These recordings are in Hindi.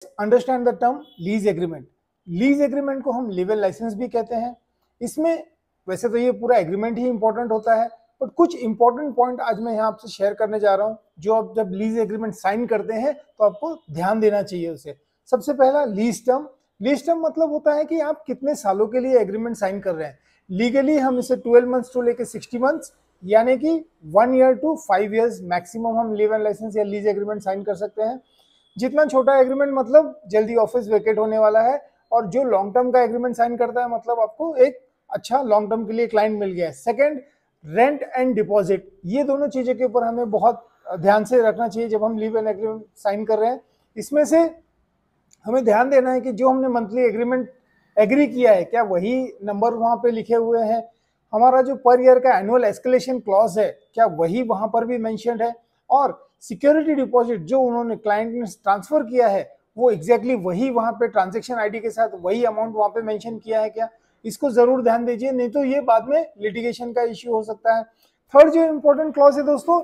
Understand the term lease agreement. Lease agreement को हम लीवल लाइसेंस भी कहते हैं। इसमें वैसे तो ये पूरा एग्रीमेंट ही इंपॉर्टेंट होता है, बट कुछ इंपॉर्टेंट पॉइंट आज मैं यहाँ आपसे शेयर करने जा रहा हूँ जो आप जब लीज एग्रीमेंट साइन करते हैं तो आपको ध्यान देना चाहिए उसे। सबसे पहला लीज टर्म। लीज टर्म मतलब होता है कि आप कितने सालों के लिए एग्रीमेंट साइन कर रहे हैं। लीगली हम इसे 12 मंथ्स टू लेके 60 मंथ्स, यानी कि 1 ईयर टू 5 इयर्स मैक्सिमम हम लीवल लाइसेंस या लीज एग्रीमेंट साइन कर सकते हैं। जितना छोटा एग्रीमेंट मतलब जल्दी ऑफिस वेकेट होने वाला है, और जो लॉन्ग टर्म का एग्रीमेंट साइन करता है मतलब आपको एक अच्छा लॉन्ग टर्म के लिए क्लाइंट मिल गया है। Second, rent and deposit. ये दोनों चीजें के ऊपर हमें बहुत ध्यान से रखना चाहिए जब हम लीव एंड एग्रीमेंट साइन कर रहे हैं। इसमें से हमें ध्यान देना है कि जो हमने मंथली एग्रीमेंट एग्री किया है क्या वही नंबर वहां पे लिखे हुए हैं, हमारा जो पर ईयर का एनुअल एस्केलेशन क्लॉज है क्या वही वहां पर भी मेंशन्ड है, और सिक्योरिटी डिपॉजिट जो उन्होंने क्लाइंट ने ट्रांसफर किया है वो एग्जैक्टली वही वहां पे ट्रांजैक्शन आईडी के साथ वही अमाउंट वहां पे मेंशन किया है क्या। इसको जरूर ध्यान दीजिए, नहीं तो ये बाद में लिटिगेशन का इश्यू हो सकता है। थर्ड जो इंपॉर्टेंट क्लॉज है दोस्तों,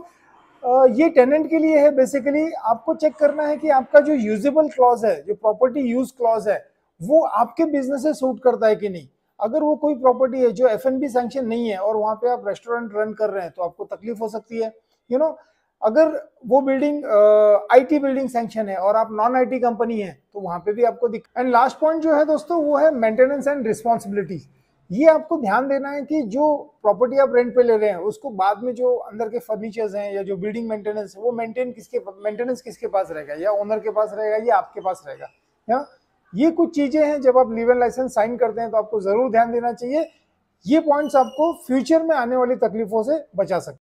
ये टेनेंट के लिए है। बेसिकली आपको चेक करना है कि आपका जो यूजेबल क्लॉज है, जो प्रॉपर्टी यूज क्लॉज है, वो आपके बिजनेस से सूट करता है कि नहीं। अगर वो कोई प्रॉपर्टी है जो F&B सैंक्शन नहीं है और वहां पे आप रेस्टोरेंट रन कर रहे हैं तो आपको तकलीफ हो सकती है। यू नो, अगर वो बिल्डिंग IT बिल्डिंग सैंक्शन है और आप नॉन IT कंपनी है तो वहां पे भी आपको दिक्कत। एंड लास्ट पॉइंट जो है दोस्तों वो है मेंटेनेंस एंड रिस्पॉन्सिबिलिटी। ये आपको ध्यान देना है कि जो प्रॉपर्टी आप रेंट पे ले रहे हैं उसको बाद में जो अंदर के फर्नीचर्स हैं या जो बिल्डिंग मेंटेनेंस है वो मेंटेनेंस किसके पास रहेगा, या ओनर के पास रहेगा या आपके पास रहेगा। या ये कुछ चीजें हैं जब आप लीवल लाइसेंस साइन करते हैं तो आपको जरूर ध्यान देना चाहिए। ये पॉइंट्स आपको फ्यूचर में आने वाली तकलीफों से बचा सकते हैं।